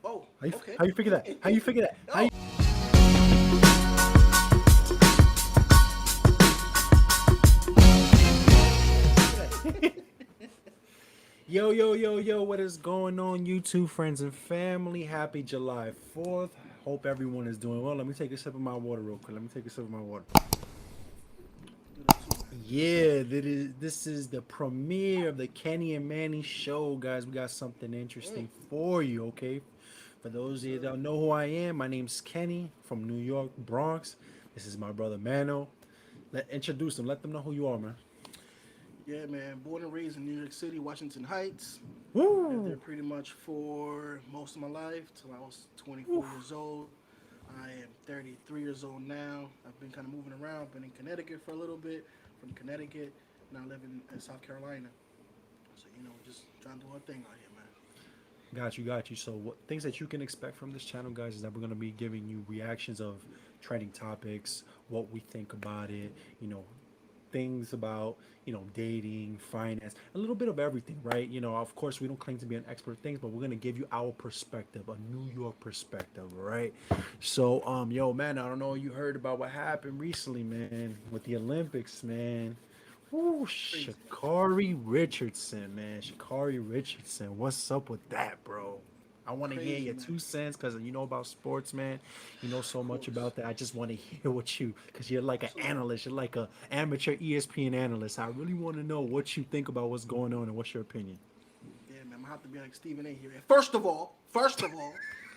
Oh, okay. How you figure that? How you figure that? How you? Oh, Yo, what is going on, YouTube friends and family? Happy July 4th. Hope everyone is doing well. Let me take a sip of my water real quick. Let me take a sip of my water. do that too, man. Yeah, this is the premiere of the Kenny and Manny show, guys. We got something interesting for you, okay? For Yes, those of you that sir. don't know who I am, my name's Kenny from New York, Bronx. This is my brother Mano. Introduce them. Let them know who you are, man. Yeah, man. Born and raised in New York City, Washington Heights. Lived there Woo! pretty much for most of my life till I was 24 Woof. years old. I am 33 years old now. I've been kind of moving around. Been in Connecticut for a little bit. From Connecticut, now I live in South Carolina. So just trying to do our thing out here, man. Got you. So, what things that you can expect from this channel, guys, is that we're gonna be giving you reactions of trending topics, what we think about it, things about dating, finance, a little bit of everything, right? Of course, we don't claim to be an expert in things, but we're gonna give you our perspective, a New York perspective, right? So, yo, man, I don't know if you heard about what happened recently, man, with the Olympics, man. Ooh, Crazy. Sha'Carrie Richardson, man. Sha'Carrie Richardson. What's up with that, bro? I want to hear Crazy, your man. 2 cents because you know about sports, man. You know so Of much course. about that. I just want to hear what you, because you're like an Absolutely. analyst. You're like a amateur ESPN analyst. I really want to know what you think about what's going on and what's your opinion. Yeah, man. I'm gonna have to be like Stephen A. here. First of all, you know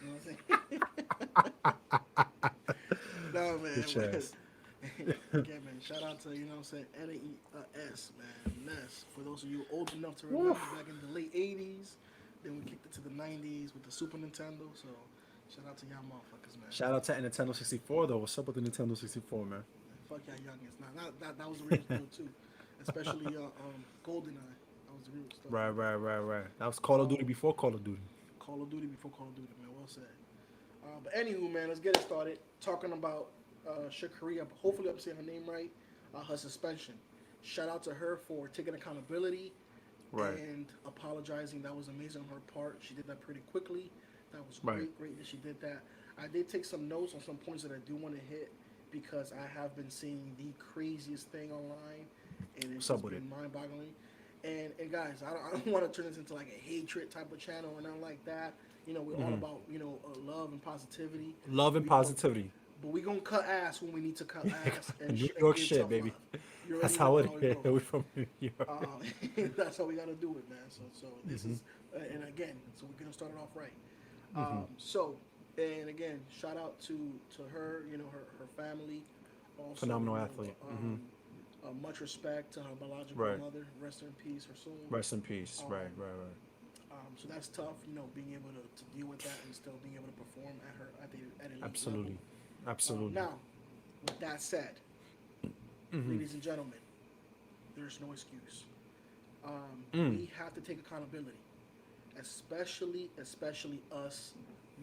what I'm saying? No, man. Bitch But ass. again, man, shout out to, what I'm saying, NAS, man. NES. For those of you old enough to remember Woof. back in the late 80s, then we kicked it to the 90s with the Super Nintendo. So shout out to y'all motherfuckers, man. Shout out to Nintendo 64 though. What's up with the Nintendo 64, man? Fuck y'all youngins. Now, that was the real deal, too. Especially GoldenEye. That was the real stuff Right, right there. right. That was Call of Duty before Call of Duty. Call of Duty before Call of Duty, man. Well said. But anywho, man, let's get it started. Talking about Sha'Carrie. Hopefully, I'm saying her name right. Her suspension. Shout out to her for taking accountability Right, and apologizing. That was amazing on her part. She did that pretty quickly. That was right. great that she did that. I did take some notes on some points that I do want to hit because I have been seeing the craziest thing online, and it's What's up just with it? been mind-boggling. And guys, I don't want to turn this into like a hatred type of channel or nothing like that. We're all about love and positivity. Love and We but positivity. but we gonna cut ass when we need to cut ass New and York give shit, tough baby. love. You That's already know how how it it is. goes, We man. from New York. That's how we gotta do it, man. So this is and again, so we're gonna start it off right. So and again, shout out to her, her family. Also, Phenomenal athlete. much respect to her biological Right. mother. Rest in peace, her soul. Rest in peace. Right, Um, right. so that's tough, being able to deal with that and still being able to perform at elite level. Absolutely. Absolutely. Now, with that said, ladies and gentlemen, there's no excuse. We have to take accountability, especially us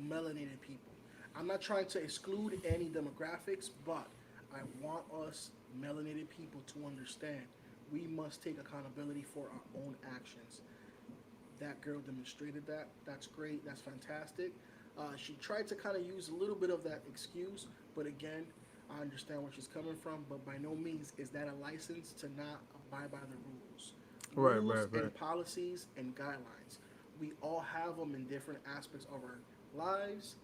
melanated people. I'm not trying to exclude any demographics, but I want us melanated people to understand we must take accountability for our own actions. That girl demonstrated that. That's great. That's fantastic. She tried to kind of use a little bit of that excuse, but again, I understand where she's coming from. But by no means is that a license to not abide by the rules, Right, rules right, right. and policies and guidelines. We all have them in different aspects of our lives.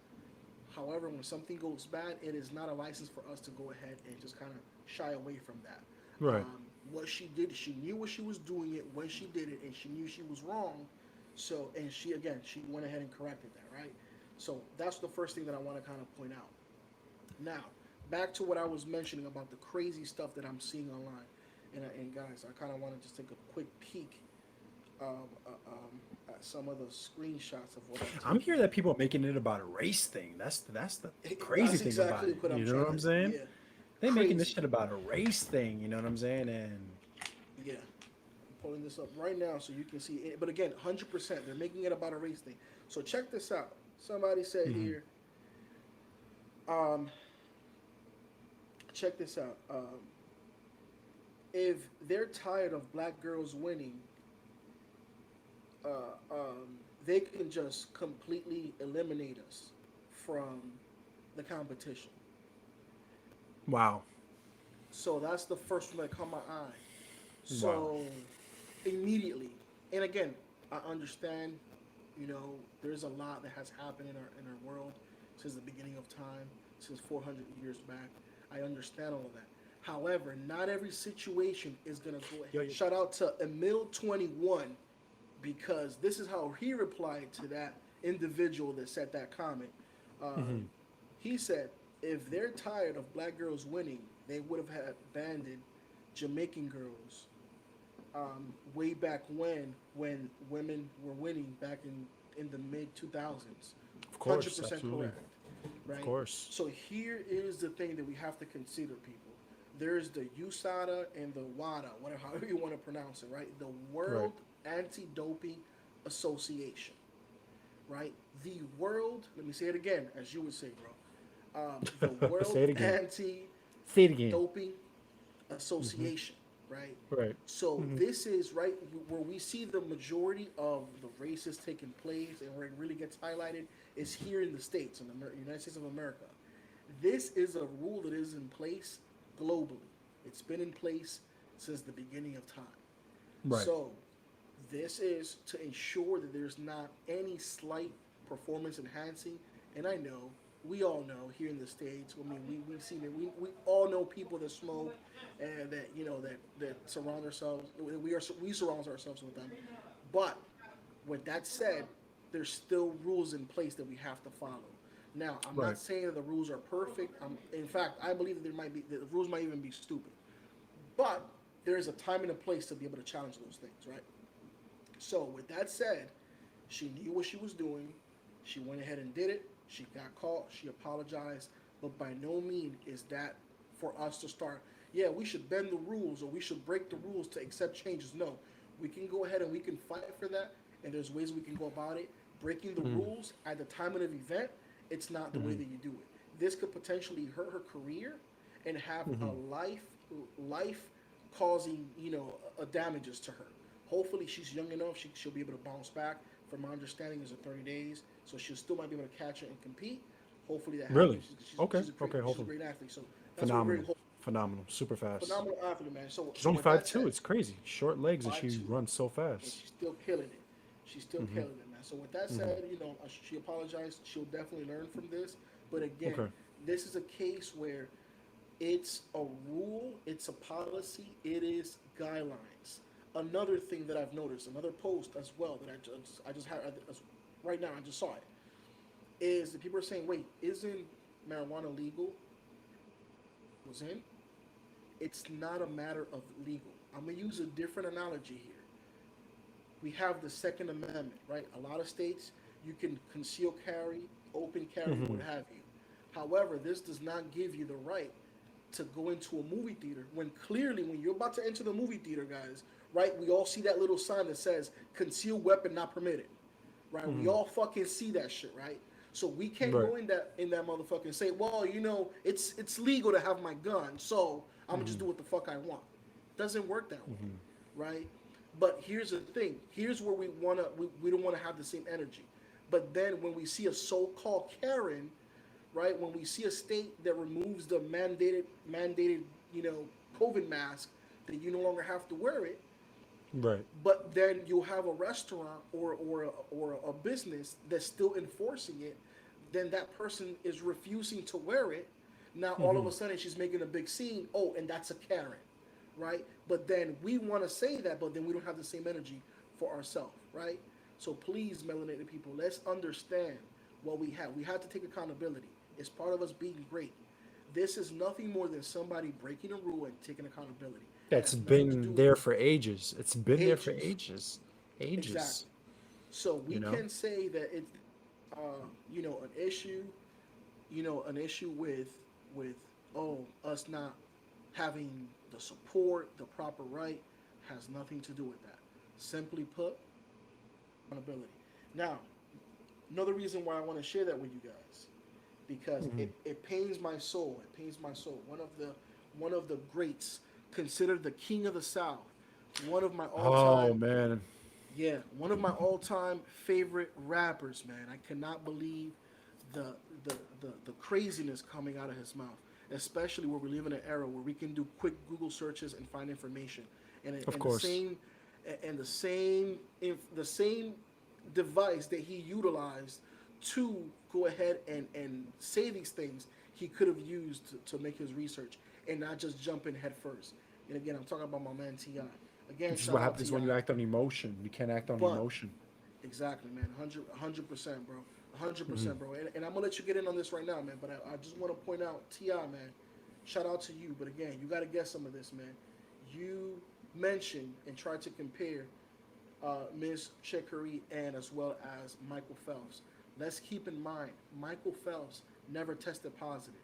However, when something goes bad, it is not a license for us to go ahead and just kind of shy away from that. Right. What she did, she knew what she was doing it when she did it, and she knew she was wrong. So, and she went ahead and corrected that, right? So that's the first thing that I want to kind of point out. Now, back to what I was mentioning about the crazy stuff that I'm seeing online, and guys, I kind of want to just take a quick peek at some of the screenshots of what I'm I'm taking. hearing that people are making it about a race thing. That's the crazy That's thing about exactly it. what I'm You know what trying I'm to. saying? Yeah, They making this crazy. shit about a race thing. You know what I'm saying? And Yeah, I'm pulling this up right now so you can see it. But again, 100%, they're making it about a race thing. So check this out. Somebody said here, um, check this out. If they're tired of black girls winning, uh, um, they can just completely eliminate us from the competition. Wow. So that's the first one that caught my eye. Wow. So immediately, and again, I understand, there's a lot that has happened in our world since the beginning of time, since 400 years back. I understand all of that. However, not every situation is gonna go Yo, ahead. yo. Shout out to Emil21 because this is how he replied to that individual that said that comment. Hmm. Um, he said, if they're tired of black girls winning, they would have had banded Jamaican girls way back when women were winning back in the mid 2000s. Of course, 100% absolutely. correct, Of right? course. So here is the thing that we have to consider, people. There's the USADA and the WADA, whatever, however you want to pronounce it, right? The Right. World Anti-Doping Association, right? The World, let me say it again, as you would say, bro. The Say World it again. Anti Say it again. Doping Hmm. Association, right? Right. So Hmm. this is right where we see the majority of the races taking place, and where it really gets highlighted is here in the states, in the United States of America. This is a rule that is in place globally. It's been in place since the beginning of time. Right. So this is to ensure that there's not any slight performance enhancing. And I know, we all know here in the States, I mean, we've seen it. We all know people that smoke and that, that surround ourselves, we surround ourselves with them. But with that said, there's still rules in place that we have to follow. Now, I'm Right. not saying that the rules are perfect. In fact, I believe that the rules might even be stupid. But there is a time and a place to be able to challenge those things, right? So, with that said, she knew what she was doing. She went ahead and did it. She got caught. She apologized. But by no means is that for us to start, yeah, we should bend the rules or we should break the rules to accept changes. No, we can go ahead and we can fight for that. And there's ways we can go about it. Breaking the Mm-hmm. rules at the time of an event, it's not the way Mm-hmm. that you do it. This could potentially hurt her career and have a Mm-hmm. life causing, damages to her. Hopefully, she's young enough; she'll be able to bounce back. From my understanding, is 30 days, so she still might be able to catch it and compete. Hopefully, that Really? happens. Okay. Okay. She's a Hopefully. great athlete, so that's what we're very Phenomenal. hopeful. Phenomenal. Super fast. Phenomenal athlete, man. So, She's so only with five that two. said, It's crazy. Short legs, and five she two, runs so and fast. she's still killing it. She's still Mm-hmm. killing it, man. So with that Mm-hmm. said, she apologized. She'll definitely learn from this. But again, Okay. this is a case where it's a rule, it's a policy, it is guidelines. Another thing that I've noticed, another post as well that I just had right now, I just saw it, is that people are saying, wait, isn't marijuana legal? Was in. It's not a matter of legal. I'm gonna use a different analogy here. We have the Second Amendment, right? A lot of states you can conceal carry, open carry, Mm-hmm. what have you. However, this does not give you the right to go into a movie theater when clearly, when you're about to enter the movie theater, guys, right? We all see that little sign that says "concealed weapon not permitted," right? We Mm-hmm. all fucking see that shit, right? So we can't Right. go in that motherfucker and say, well, it's legal to have my gun, so I'm gonna just Mm-hmm. do what the fuck I want. Doesn't work that way, Mm-hmm. right? But here's the thing. Here's where we don't wanna have the same energy. But then when we see a so-called Karen, right? When we see a state that removes the mandated, you know, COVID mask, that you no longer have to wear it, Right. but then you'll have a restaurant or a business that's still enforcing it, then that person is refusing to wear it. Now all of Mm-hmm. a sudden she's making a big scene. Oh, and that's a Karen, right? But then we want to say that, but then we don't have the same energy for ourselves, right? So please, melanated people, let's understand what we have. We have to take accountability. It's part of us being great. This is nothing more than somebody breaking a rule and taking accountability. It That's has nothing to been do with there for ages. It's been there for ages. ages. Ages. Exactly. So You we know? can say that it's, an issue, an issue with us not having the support, the proper right, has nothing to do with that. Simply put, accountability. Now, another reason why I want to share that with you guys, because Mm-hmm. it pains my soul. It pains my soul. One of the greats, considered the king of the South, one of my all Oh time man. Yeah, one of my all-time favorite rappers, man. I cannot believe the the craziness coming out of his mouth, especially where we live in an era where we can do quick Google searches and find information, Of and the course. same the same device that he utilized to go ahead and say these things, he could have used to make his research and not just jump in head first. And again, I'm talking about my man Ti. Again, This is shout what out happens Ti. when you act on emotion. You can't act on But emotion. exactly, man, 100%, bro, hundred Hmm. percent, bro. And I'm gonna let you get in on this right now, man. But I just want to point out, Ti, man, shout out to you. But again, you got to get some of this, man. You mentioned and tried to compare Miss Sha'Carrie and as well as Michael Phelps. Let's keep in mind, Michael Phelps never tested positive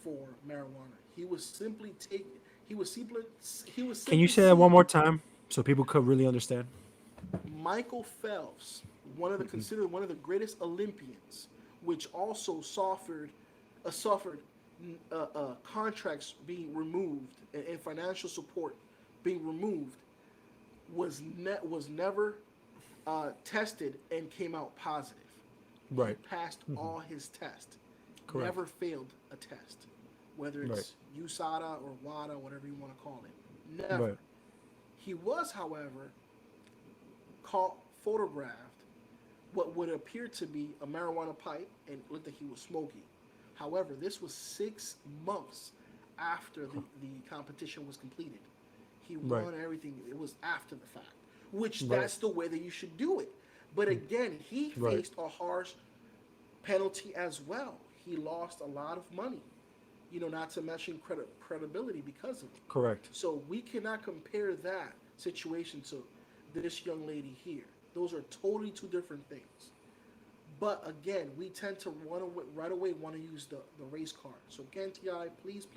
for marijuana. He was simply taking. He was Can you simply say that one more seeing time so people could really understand? Michael Phelps, considered one of the greatest Olympians, which also suffered contracts being removed and financial support being removed, was never tested and came out positive. He Right. passed all his tests, Correct. never failed a test, whether Right. it's USADA or WADA, whatever you want to call it. Never. Right. He was, however, caught photographed what would appear to be a marijuana pipe and looked like he was smoking. However, this was 6 months after the competition was completed. He Right. won everything. It was after the fact, which Right. that's the way that you should do it. But again, he Right. faced a harsh penalty as well. He lost a lot of money, not to mention credibility because of it. Correct. So we cannot compare that situation to this young lady here. Those are totally two different things. But again, we tend to right away want to use the race card. So again, Ti, please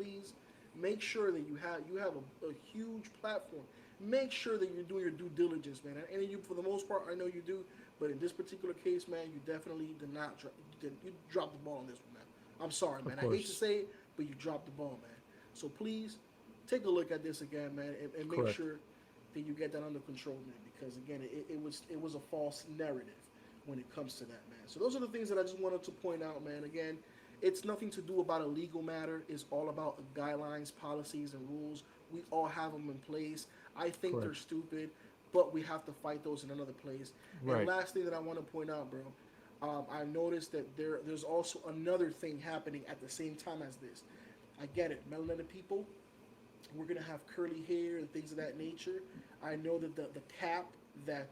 make sure that you have a huge platform. Make sure that you're doing your due diligence, man. And you, for the most part, I know you do. But in this particular case, man, you definitely did not. You dropped the ball on this one, man. I'm sorry, Of man. I hate to course. say it, but you dropped the ball, man. So please take a look at this again, man, and make Correct. sure that you get that under control, man. Because again, it was a false narrative when it comes to that, man. So those are the things that I just wanted to point out, man. Again, it's nothing to do about a legal matter. It's all about guidelines, policies, and rules. We all have them in place. I think they're Correct. stupid, but we have to fight those in another place. And Right. last thing that I want to point out, bro, I noticed that there's also another thing happening at the same time as this. I get it, melanated people, we're gonna have curly hair and things of that nature. I know that the cap that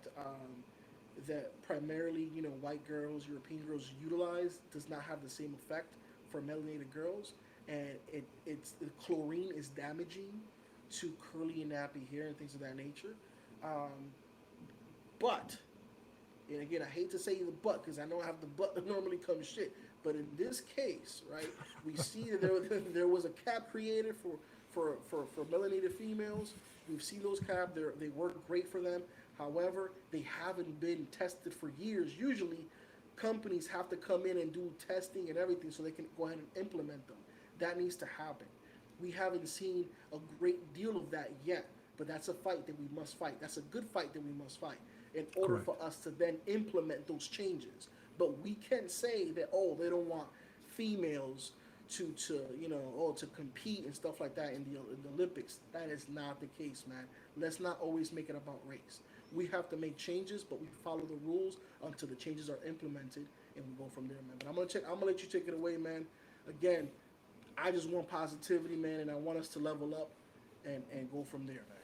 that primarily white girls, European girls utilize does not have the same effect for melanated girls, and the chlorine is damaging to curly and nappy hair and things of that nature. Um, but and again, I hate to say the but because I know I have the but that normally comes shit. But in this case, right, we see that there was a cap created for melanated females. We've seen those caps. They work great for them. However, they haven't been tested for years. Usually, companies have to come in and do testing and everything so they can go ahead and implement them. That needs to happen. We haven't seen a great deal of that yet, but that's a fight that we must fight. That's a good fight that we must fight in order Correct. for us to then implement those changes. But we can't say that they don't want females to compete and stuff like that in the Olympics. That is not the case, man. Let's not always make it about race. We have to make changes, but we follow the rules until the changes are implemented, and we go from there, man. But I'm gonna let you take it away, man. Again, I just want positivity, man, and I want us to level up and go from there, man.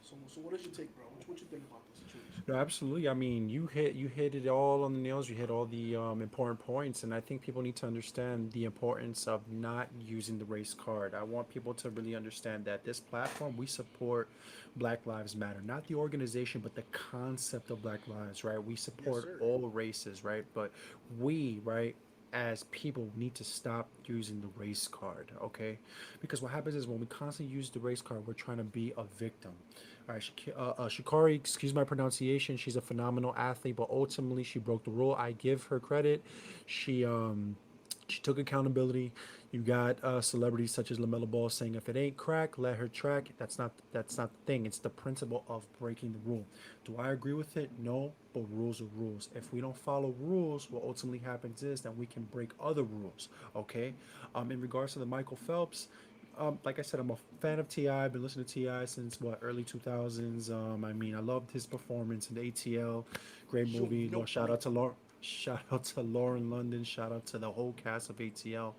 So what does your take, bro? What you think about the situation? No, absolutely. I mean, you hit it all on the nails. You hit all the important points, and I think people need to understand the importance of not using the race card. I want people to really understand that this platform we support Black Lives Matter, not the organization, but the concept of Black Lives. Right? We Yes, support sir. all races. Right? But we, right, as people need to stop using the race card, okay? Because what happens is when we constantly use the race card, we're trying to be a victim. All right, Shikari, excuse my pronunciation. She's a phenomenal athlete, but ultimately she broke the rule. I give her credit. She she took accountability. You got celebrities such as Lamella Ball saying, "If it ain't crack, let her track." That's not the thing. It's the principle of breaking the rule. Do I agree with it? No, but rules are rules. If we don't follow rules, what ultimately happens is that we can break other rules. Okay. In regards to the Michael Phelps, like I said, I'm a fan of Ti. I've been listening to Ti since what, early 2000s. I mean, I loved his performance in the ATL. Great Yo, movie. you know, Shout out to Lauren. Shout out to Lauren London. Shout out to the whole cast of ATL.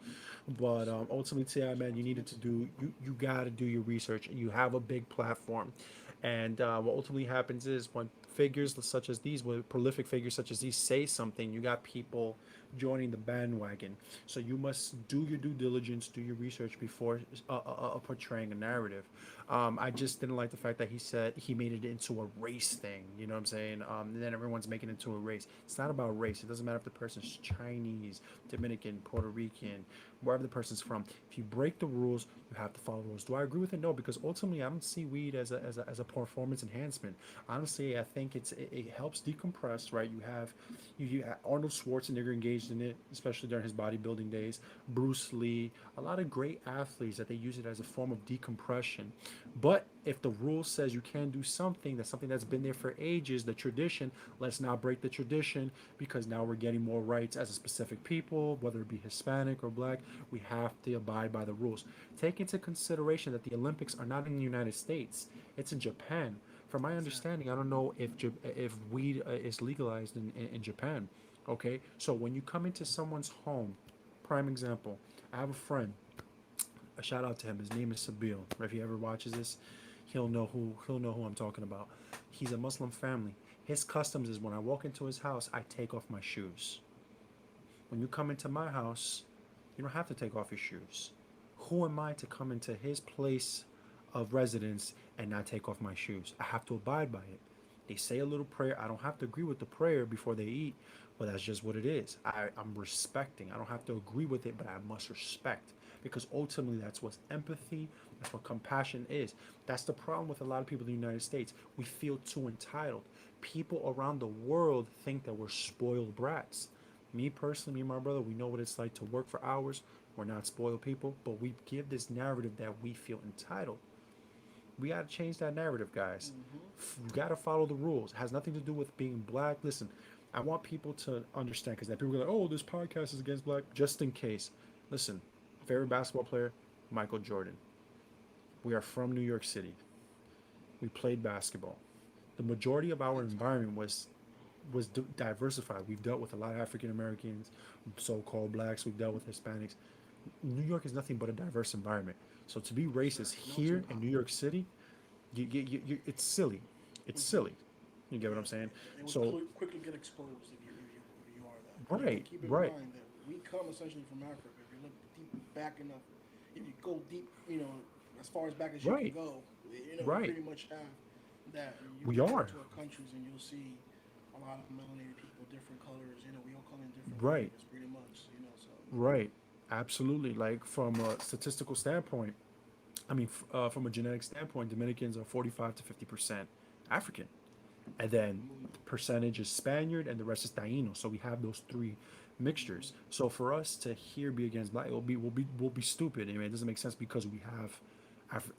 But ultimately, Ti, man, you needed to do you got to do your research. You have a big platform, and what ultimately happens is when figures such as these, when prolific figures such as these say something, you got people joining the bandwagon. So you must do your due diligence, do your research before portraying a narrative. I just didn't like the fact that he said he made it into a race thing. You know what I'm saying? And then everyone's making it into a race. It's not about race. It doesn't matter if the person's Chinese, Dominican, Puerto Rican, wherever the person's from. If you break the rules, you have to follow the rules. Do I agree with it? No, because ultimately, I don't see weed as a performance enhancement. Honestly, I think it helps decompress. Right? You have Arnold Schwarzenegger engaged in it, especially during his bodybuilding days. Bruce Lee, a lot of great athletes that they use it as a form of decompression. But if the rule says you can do something, that's something that's been there for ages, the tradition, let's not break the tradition because now we're getting more rights as a specific people, whether it be Hispanic or black. We have to abide by the rules. Take into consideration that the Olympics are not in the United States, it's in Japan. From my exactly. understanding, I don't know if weed is legalized in Japan. Okay, so when you come into someone's home, prime example, I have a friend, a shout out to him. His name is Sabil. If he ever watches this, he'll know who I'm talking about. He's a Muslim family. His customs is when I walk into his house, I take off my shoes. When you come into my house, you don't have to take off your shoes. Who am I to come into his place of residence and not take off my shoes? I have to abide by it. They say a little prayer. I don't have to agree with the prayer before they eat, but that's just what it is. I'm respecting. I don't have to agree with it, but I must respect because ultimately that's what empathy, that's what compassion is. That's the problem with a lot of people in the United States. We feel too entitled. People around the world think that we're spoiled brats. Me personally, me and my brother, we know what it's like to work for hours. We're not spoiled people, but we give this narrative that we feel entitled. We got to change that narrative, guys. Hmm. We got to follow the rules. It has nothing to do with being black. Listen, I want people to understand because that people are like, oh, this podcast is against black. Just in case, listen, favorite basketball player, Michael Jordan. We are from New York City. We played basketball. The majority of our Big time. environment was diversified. We've dealt with a lot of African Americans, so-called blacks. We've dealt with Hispanics. New York is nothing but a diverse environment. So to be racist Exactly. Melting here in pot. New York City, it's silly. It's Hmm. silly. You get what Yeah, I'm saying? it would So quickly get exposed if you are that. And right, keep in right, mind that we come essentially from Africa. If you look deep back enough, if you go deep, as far as back as you can right, go, we right. pretty much have that. You We can go are into our countries and you'll see a lot of melanated people, different colors. We all come in different right, flavors, pretty much. So right. Absolutely. Like from a statistical standpoint, I mean, from a genetic standpoint, Dominicans are 45 to 50% African, and then the percentage is Spaniard, and the rest is Taino. So we have those three mixtures. hmm So for us to here be against black, we'll be stupid. I mean, it doesn't make sense because we have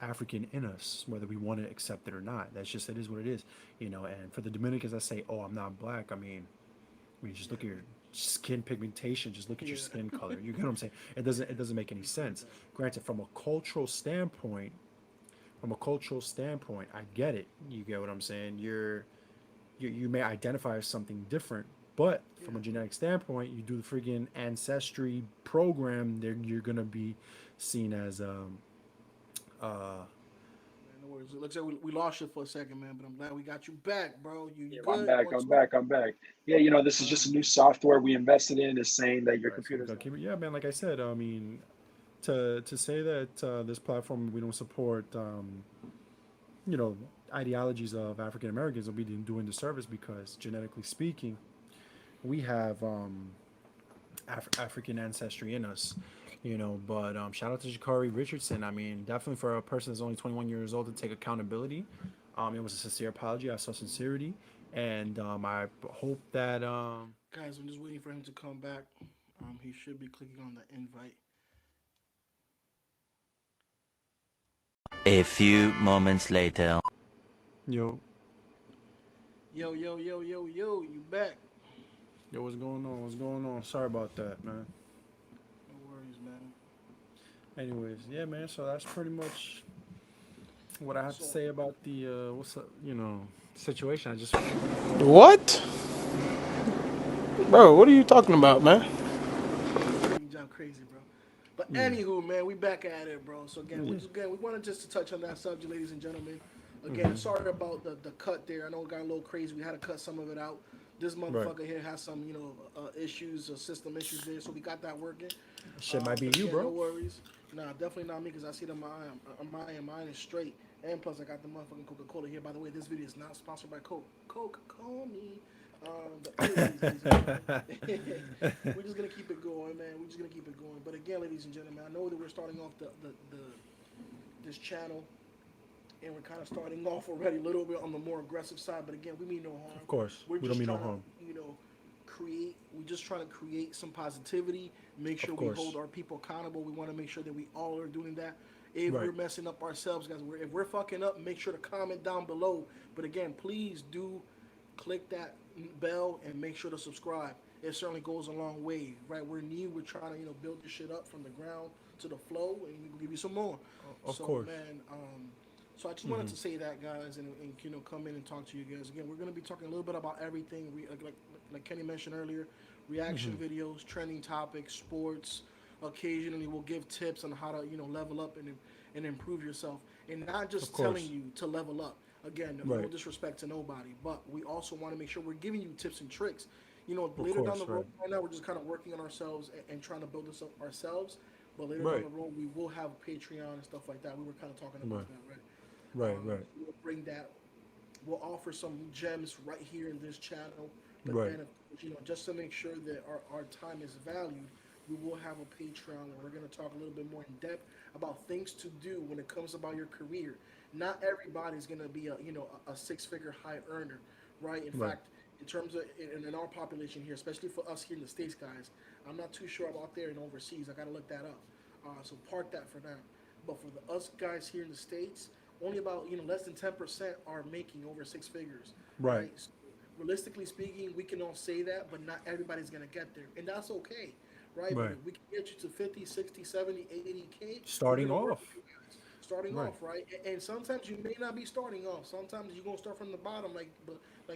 African in us, whether we want to accept it or not. That's just it is what it is, And for the Dominicans that say, "Oh, I'm not black," I mean, just look at yeah, your skin pigmentation. Just look at your skin yeah, color. You get what I'm saying? It doesn't make any it's like sense. that. Granted, from a cultural standpoint, I get it. You get what I'm saying? You may identify as something different, but from a Yeah. genetic standpoint, you do the friggin' ancestry program, there you're gonna be seen as uh Man, no worries. It looks like we lost you for a second, man, but I'm glad we got you back, bro. You Yeah, I'm good? back. What's I'm up? back. I'm back. Yeah, this is Ah, just a new software we invested in. Is saying that your right. So we computer's gotta down. keep it. Yeah, man. Like I said, I mean, to say that this platform we don't support, you know, ideologies of African Americans, will be doing disservice because genetically speaking, we have African ancestry in us, But shout out to Sha'Carrie Richardson. I mean, definitely for a person that's only 21 years old to take accountability. It was a sincere apology. I saw sincerity, and I hope that guys, I'm just waiting for him to come back. He should be clicking on the invite. A few moments later. Yo, Yo, yo, yo, yo, yo, you back? yo, what's going on? What's going on? Sorry about that, man. No worries, man. Anyways, yeah, man. So that's pretty much what I have to So, say about the what's up, situation. I just What? Bro, what are you talking about, man? you jump crazy, bro. But yeah, anywho, man, we back at it, bro. So again, yeah. we wanted just to touch on that subject, ladies and gentlemen. Again, sorry about the cut there. I know it got a little crazy. We had to cut some of it out. This Right. motherfucker here has some, issues, system issues there. So we got that working. Shit might be But you, again, no bro. worries. Nah, definitely not me because I see them mine is straight. And plus, I got the motherfucking Coca Cola here. By the way, this video is not sponsored by Coke. Coke, call me. But anyways, ladies and gentlemen, we're just gonna keep it going, man. We're just gonna keep it going. But again, ladies and gentlemen, I know that we're starting off the this channel, and we're kind of starting off already a little bit on the more aggressive side. But again, we mean no harm. Of course, We're we don't just mean no trying to, harm. create. We're just trying to create some positivity. Make sure Of we hold course. our people accountable. We want to make sure that we all are doing that. If Right. we're messing up ourselves, guys, if we're fucking up, make sure to comment down below. But again, please do click that bell and make sure to subscribe. It certainly goes a long way, right? We're new. We're trying to build this shit up from the ground to the flow, and we'll give you some more. Of So course. man, so I just wanted to say that, guys, and come in and talk to you guys again. We're gonna be talking a little bit about everything. Like Kenny mentioned earlier, reaction videos, trending topics, sports. Occasionally, we'll give tips on how to level up and improve yourself, and not Of just telling course. you to level up. Again, no Right. disrespect to nobody, but we also want to make sure we're giving you tips and tricks. Of Later down the course. road, Right. right now we're just kind of working on ourselves and trying to build this up ourselves. But later down Right. the road, we will have a Patreon and stuff like that. We were kind of talking Right. about that, right? Right. Right. We'll bring that. We'll offer some gems right here in this channel. But Right. then, just to make sure that our time is valued, we will have a Patreon where we're going to talk a little bit more in depth about things to do when it comes about your career. Not everybody's going to be a six-figure high earner, right? In Right. fact, in terms of in our population here, especially for us here in the States, guys, I'm not too sure about there and overseas. I got to look that up. So park that for now. But for us guys here in the States, only about less than 10% are making over six figures, Right. right? So realistically speaking, we can all say that, but not everybody's gonna get there, and that's okay, right? But Right. if we can get you to 50, 60, 70, 80K, we're Starting gonna work with off. you guys. Starting Right. off, right? And sometimes you may not be starting off. Sometimes you're gonna start from the bottom, like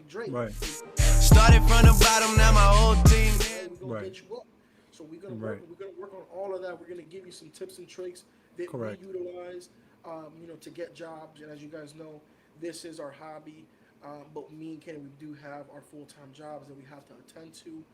Drake. Right. Started from the bottom, now my whole team. Right? We're gonna Right. get you up. So we're gonna work. Right. We're gonna work on all of that. We're gonna give you some tips and tricks that we Correct. utilize, to get jobs. And as you guys know, this is our hobby. But me and Kenny, we do have our full-time jobs that we have to attend to.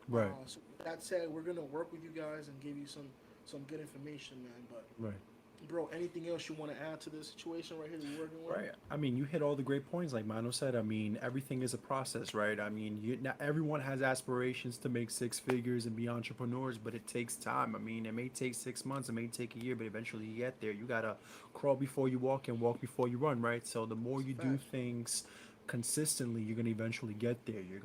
Right. So with that said, we're gonna work with you guys and give you some good information, man. But Right. bro, anything else you want to add to this situation right here that we're working with? Right. I mean, you hit all the great points, like Mano said. I mean, everything is a process, right? I mean, not everyone has aspirations to make six figures and be entrepreneurs, but it takes time. I mean, it may take 6 months, it may take a year, but eventually you get there. You gotta crawl before you walk and walk before you run, right? So the more you do Fact. things consistently, you're gonna eventually get there. You're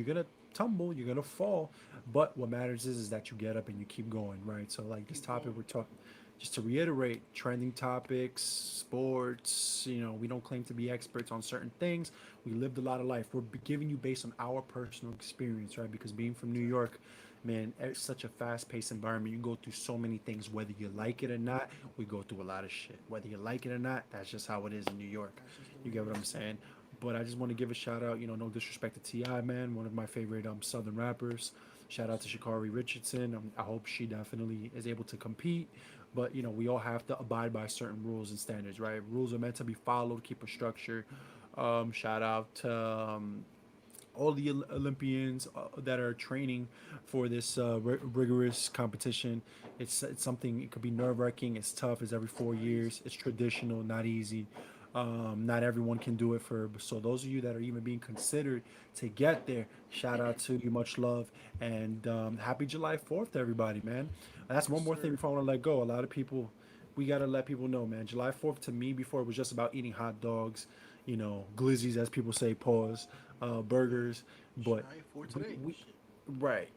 gonna tumble, you're gonna fall, but what matters is that you get up and you keep going, right? So like this Keep topic going. we're talking, just to reiterate, trending topics, sports, we don't claim to be experts on certain things. We lived a lot of life. We're giving you based on our personal experience, right? Because being from New York, man, it's such a fast-paced environment. You go through so many things, whether you like it or not. We go through a lot of shit. Whether you like it or not, that's just how it is in New York. That's just the You way get it what I'm is. saying? But I just want to give a shout out, no disrespect to Ti, man, one of my favorite Southern rappers. Shout out to Sha'Carrie Richardson. I hope she definitely is able to compete. But we all have to abide by certain rules and standards, right? Rules are meant to be followed, keep a structure. Shout out to all the Olympians that are training for this rigorous competition. It's something. It could be nerve wracking. It's tough. It's every four Not easy. years. It's traditional, not easy. Not everyone can do it for. So those of you that are even being considered to get there, shout out to you. Much love and happy July 4th to everybody, man. And that's Yes, one more thing sir. before I want to let go. A lot of people, we gotta let people know, man. July 4th to me before it was just about eating hot dogs, glizzies as people say, pause, burgers, but July for we, today. we Shit. right,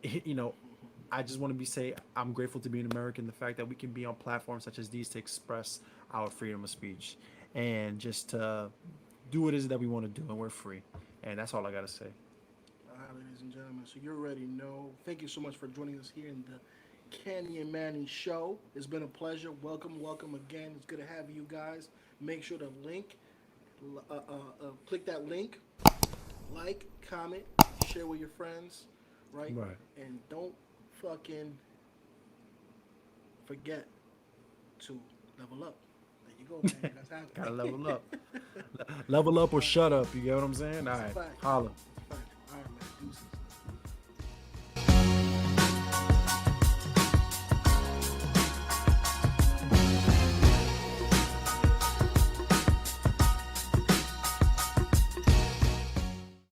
I just want to be say I'm grateful to be an American. The fact that we can be on platforms such as these to express our freedom of speech and just to do what it is that we want to do, and we're free. And that's all I gotta say. All right, ladies and gentlemen. So you already know. Thank you so much for joining us here in the Kenny and Manny show. It's been a pleasure. Welcome again. It's good to have you guys. Make sure to click that link, like, comment, share with your friends, right? Right. And don't fucking forget to level up. There you go, man. That's happening. Gotta level up. Level up or shut up. You get what I'm saying? All right. Fact. Holla. Fact.